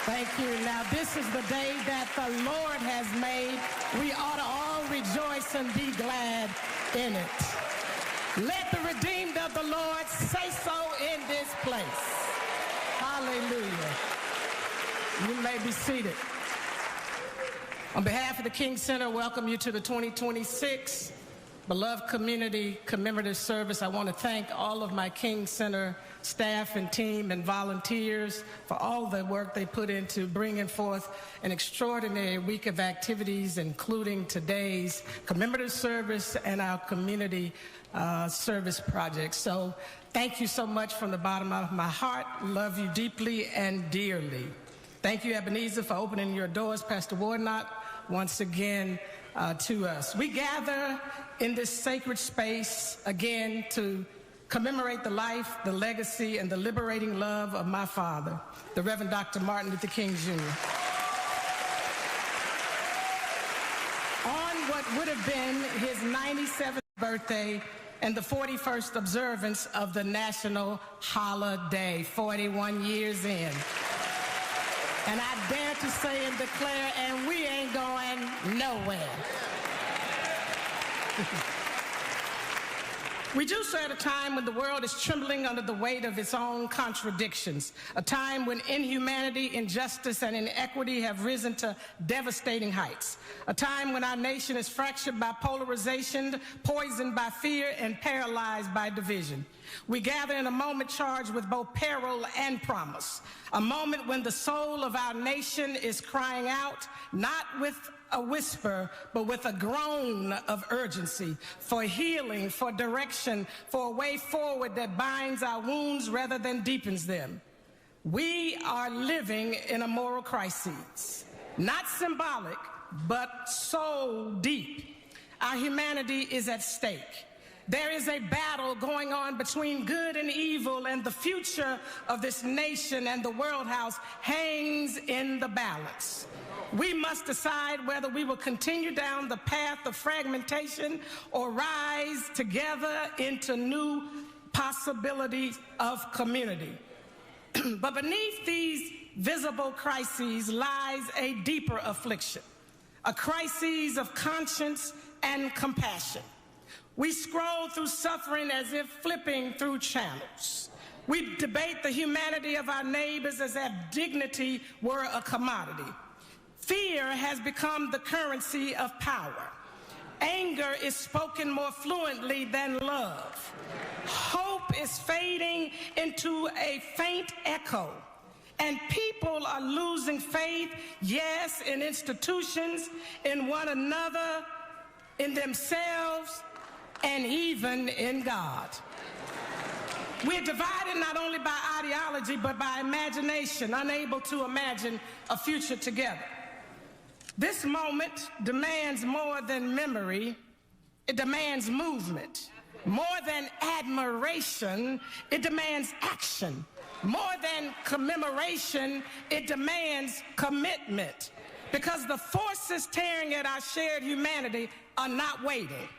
Thank you. Now, this is the day that the Lord has made. We ought to all rejoice and be glad in it. Let the redeemed of the Lord say so in this place. Hallelujah. You may be seated. On behalf of the King Center, I welcome you to the 2026 Beloved Community Commemorative Service. I want to thank all of my King Center staff and team and volunteers for all the work they put into bringing forth an extraordinary week of activities, including today's commemorative service and our community service project. So thank you so much from the bottom of my heart. Love you deeply and dearly. Thank you, Ebenezer, for opening your doors, Pastor Warnock, once again to us. We gather in this sacred space again to commemorate the life, the legacy, and the liberating love of my father, the Reverend Dr. Martin Luther King Jr. On what would have been his 97th birthday and the 41st observance of the national holiday, 41 years in. And I dare to say and declare, and we ain't going nowhere. We do so at a time when the world is trembling under the weight of its own contradictions, a time when inhumanity, injustice, and inequity have risen to devastating heights, a time when our nation is fractured by polarization, poisoned by fear, and paralyzed by division. We gather in a moment charged with both peril and promise, a moment when the soul of our nation is crying out, not with a whisper, but with a groan of urgency for healing, for direction, for a way forward that binds our wounds rather than deepens them. We are living in a moral crisis, not symbolic, but so deep. Our humanity is at stake. There is a battle going on between good and evil, and the future of this nation and the world house hangs in the balance. We must decide whether we will continue down the path of fragmentation or rise together into new possibilities of community. But beneath these visible crises lies a deeper affliction, a crisis of conscience and compassion. We scroll through suffering as if flipping through channels. We debate the humanity of our neighbors as if dignity were a commodity. Fear has become the currency of power. Anger is spoken more fluently than love. Hope is fading into a faint echo. And people are losing faith, yes, in institutions, in one another, in themselves, and even in God. We're divided not only by ideology, but by imagination, unable to imagine a future together. This moment demands more than memory. It demands movement. More than admiration, it demands action. More than commemoration, it demands commitment. Because the forces tearing at our shared humanity are not waiting.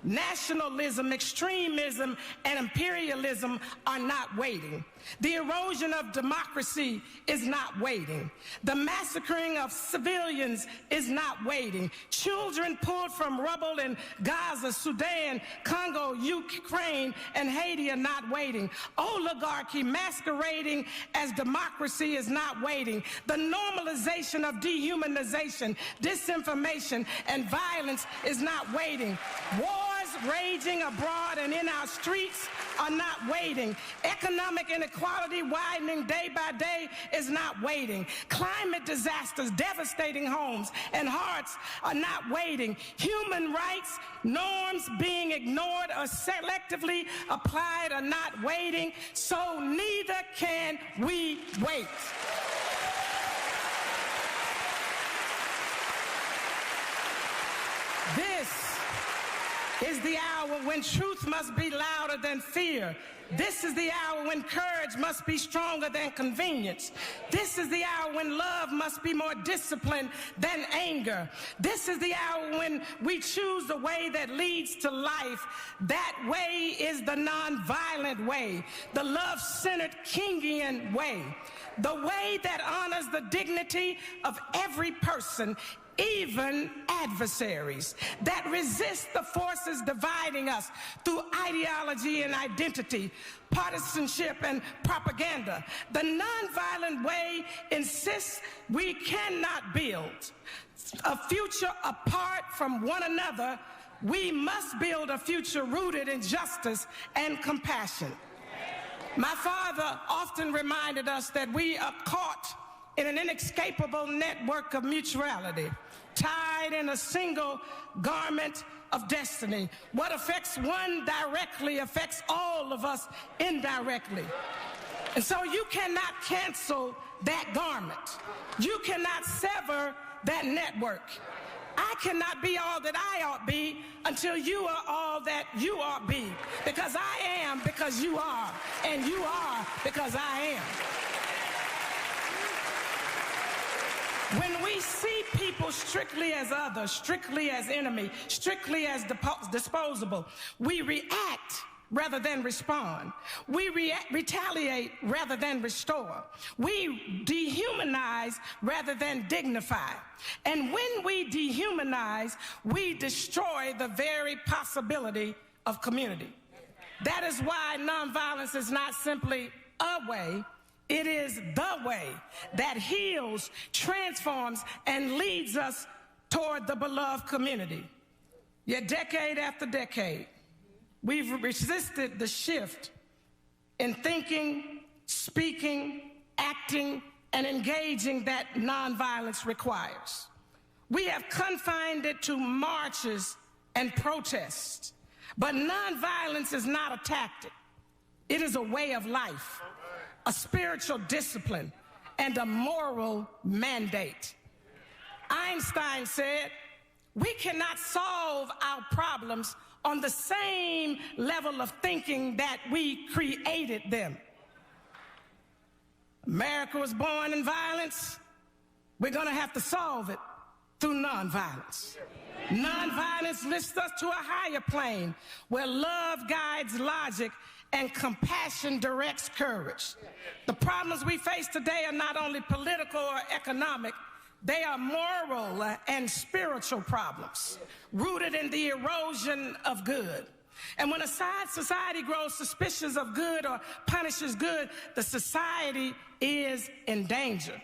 Nationalism, extremism, and imperialism are not waiting. The erosion of democracy is not waiting. The massacring of civilians is not waiting. Children pulled from rubble in Gaza, Sudan, Congo, Ukraine, and Haiti are not waiting. Oligarchy masquerading as democracy is not waiting. The normalization of dehumanization, disinformation, and violence is not waiting. Wars raging abroad and in our streets are not waiting. Economic inequality widening day by day is not waiting. Climate disasters devastating homes and hearts are not waiting. Human rights norms being ignored or selectively applied are not waiting. So neither can we wait. This is the hour when truth must be louder than fear. This is the hour when courage must be stronger than convenience. This is the hour when love must be more disciplined than anger. This is the hour when we choose the way that leads to life. That way is the nonviolent way, the love-centered Kingian way, the way that honors the dignity of every person, even adversaries, that resist the forces dividing us through ideology and identity, partisanship and propaganda. The nonviolent way insists we cannot build a future apart from one another. We must build a future rooted in justice and compassion. My father often reminded us that we are caught in an inescapable network of mutuality, tied in a single garment of destiny. What affects one directly affects all of us indirectly. And so you cannot cancel that garment. You cannot sever that network. I cannot be all that I ought be until you are all that you ought be. Because I am because you are, and you are because I am. When we see people strictly as others, strictly as enemy, strictly as disposable, we react rather than respond. We retaliate rather than restore. We dehumanize rather than dignify. And when we dehumanize, we destroy the very possibility of community. That is why nonviolence is not simply a way. It is the way that heals, transforms, and leads us toward the beloved community. Yet decade after decade, we've resisted the shift in thinking, speaking, acting, and engaging that nonviolence requires. We have confined it to marches and protests. But nonviolence is not a tactic. It is a way of life, a spiritual discipline, and a moral mandate. Einstein said, we cannot solve our problems on the same level of thinking that we created them. America was born in violence. We're going to have to solve it through nonviolence. Nonviolence lifts us to a higher plane where love guides logic and compassion directs courage. The problems we face today are not only political or economic, they are moral and spiritual problems rooted in the erosion of good. And when a society grows suspicious of good or punishes good, the society is in danger.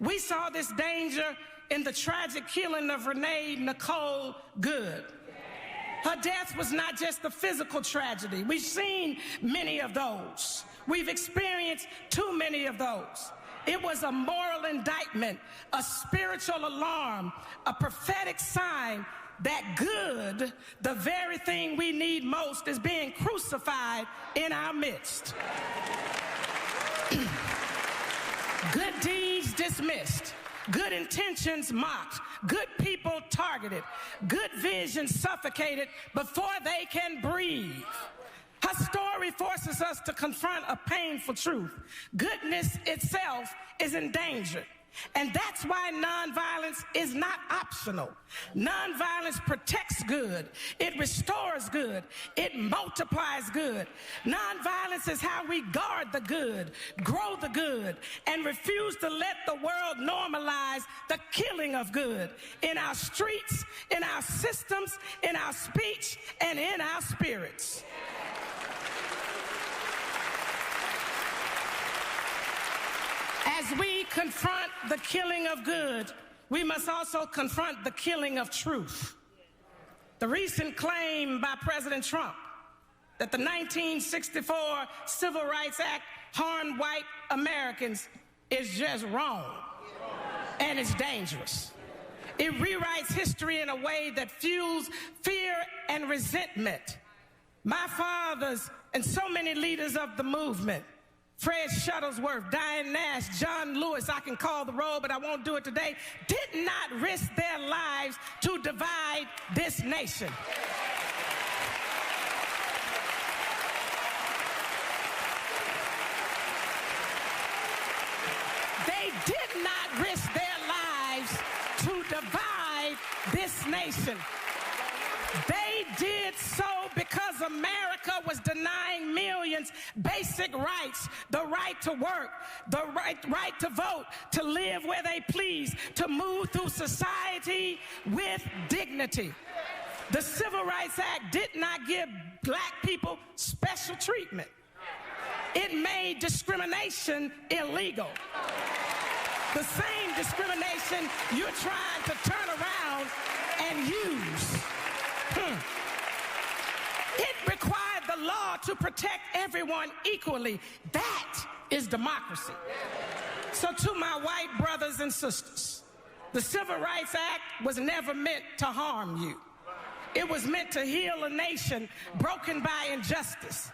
We saw this danger in the tragic killing of Renee Nicole Good. Her death was not just a physical tragedy. We've seen many of those. We've experienced too many of those. It was a moral indictment, a spiritual alarm, a prophetic sign that good, the very thing we need most, is being crucified in our midst. Good deeds dismissed. Good intentions mocked, good people targeted, good vision suffocated before they can breathe. Her story forces us to confront a painful truth. Goodness itself is endangered. And that's why nonviolence is not optional. Nonviolence protects good. It restores good. It multiplies good. Nonviolence is how we guard the good, grow the good, and refuse to let the world normalize the killing of good in our streets, in our systems, in our speech, and in our spirits. As we confront the killing of good, we must also confront the killing of truth. The recent claim by President Trump that the 1964 Civil Rights Act harmed white Americans is just wrong, and it's dangerous. It rewrites history in a way that fuels fear and resentment. My fathers and so many leaders of the movement, Fred Shuttlesworth, Diane Nash, John Lewis, I can call the roll, but I won't do it today, did not risk their lives to divide this nation. did not risk their lives to divide this nation. They did so because America was denying millions basic rights, the right to work, the right to vote, to live where they please, to move through society with dignity. The Civil Rights Act did not give black people special treatment. It made discrimination illegal. The same discrimination you're trying to turn around and use. It required the law to protect everyone equally. That is democracy. So to my white brothers and sisters, the Civil Rights Act was never meant to harm you. It was meant to heal a nation broken by injustice.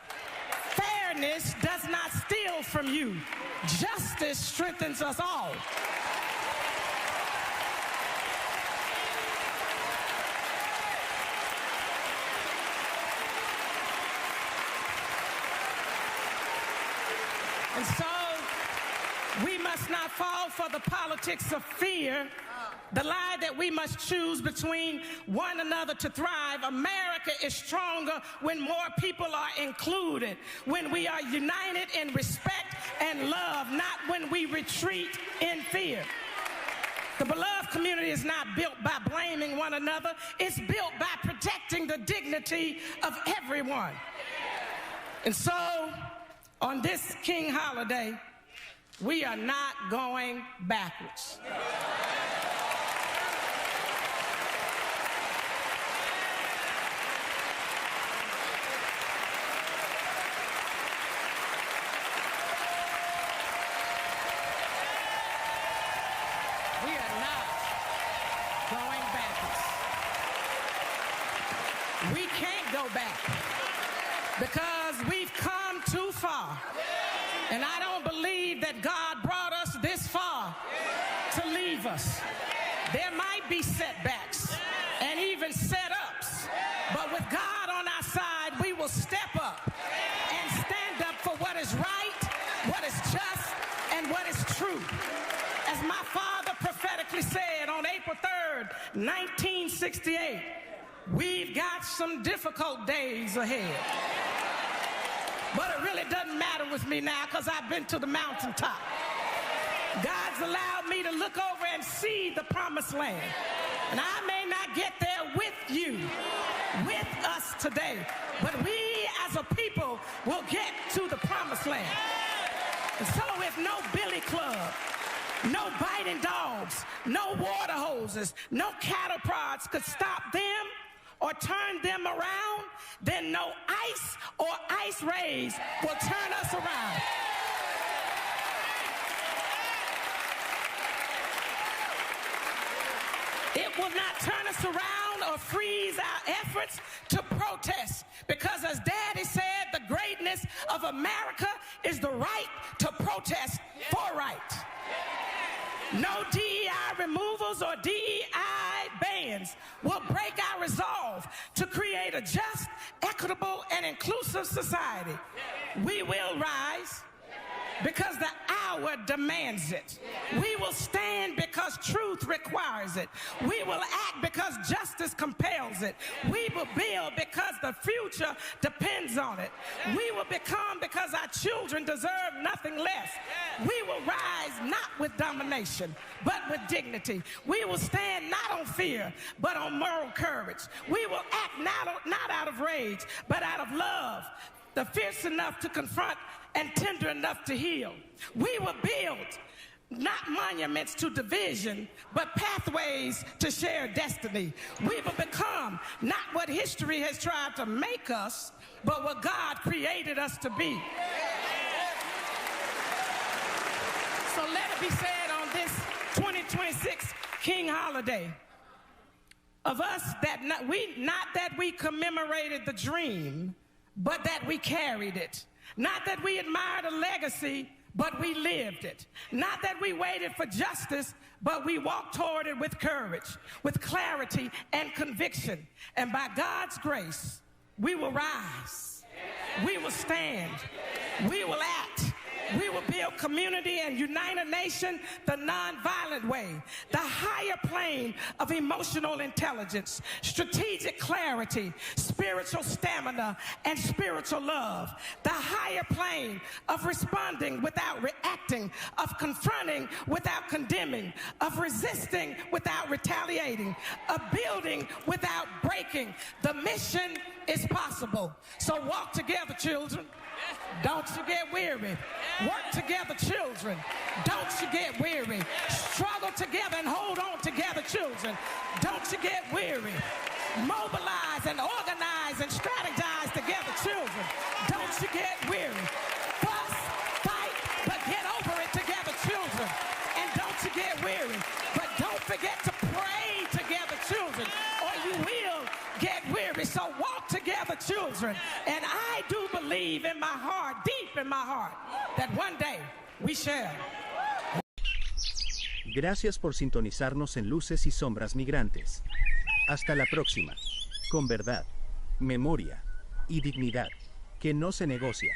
Fairness does not steal from you. Justice strengthens us all. And so we must not fall for the politics of fear, the lie that we must choose between one another to thrive. America is stronger when more people are included, when we are united in respect and love, not when we retreat in fear. The beloved community is not built by blaming one another. It's built by protecting the dignity of everyone. And so, on this King holiday, we are not going backwards. We are not going backwards. We can't go back because we've come too far. And I don't believe that God brought us this far to leave us. There might be setbacks and even setups, but with God on our side, we will step up and stand up for what is right, what is just, and what is true. As my father prophetically said on April 3rd, 1968, we've got some difficult days ahead. But it really doesn't matter with me now because I've been to the mountaintop. God's allowed me to look over and see the promised land. And I may not get there with you, with us today, but we as a people will get to the promised land. And so if no billy club, no biting dogs, no water hoses, no cattle prods could stop them or turn them around, then no ice or ice rays will turn us around. It will not turn us around or freeze our efforts to protest, because as Daddy said, the greatness of America is the right to protest for right. No DEI removals or DEI bans will break our resolve to create a just, equitable, and inclusive society. We will rise because the hour demands it. We will stand because truth requires it. We will act because justice compels it. We will build because the future depends on it. We will become because our children deserve nothing less. We will rise not with domination, but with dignity. We will stand not on fear, but on moral courage. We will act not out of rage, but out of love, the fierce enough to confront and tender enough to heal. We will build not monuments to division, but pathways to shared destiny. We will become not what history has tried to make us, but what God created us to be. So let it be said on this 2026 King holiday of us that not that we commemorated the dream, but that we carried it. Not that we admired a legacy, but we lived it. Not that we waited for justice, but we walked toward it with courage, with clarity and conviction. And by God's grace, we will rise. We will stand. We will act. We will build community and unite a nation the nonviolent way, the higher plane of emotional intelligence, strategic clarity, spiritual stamina, and spiritual love, the higher plane of responding without reacting, of confronting without condemning, of resisting without retaliating, of building without breaking. The mission is possible. So walk together, children. Don't you get weary. Work together, children. Don't you get weary. Struggle together and hold on together, children. Don't you get weary. Mobilize and organize and strategize together, children. Don't you get weary. Fuss, fight, but get over it together, children. And don't you get weary. But don't forget to pray together, children, or you will get weary. So walk together, children. And I do believe in my heart, deep in my heart, that one day we shall. Gracias por sintonizarnos en Luces y Sombras Migrantes. Hasta la próxima. Con verdad, memoria y dignidad, que no se negocia.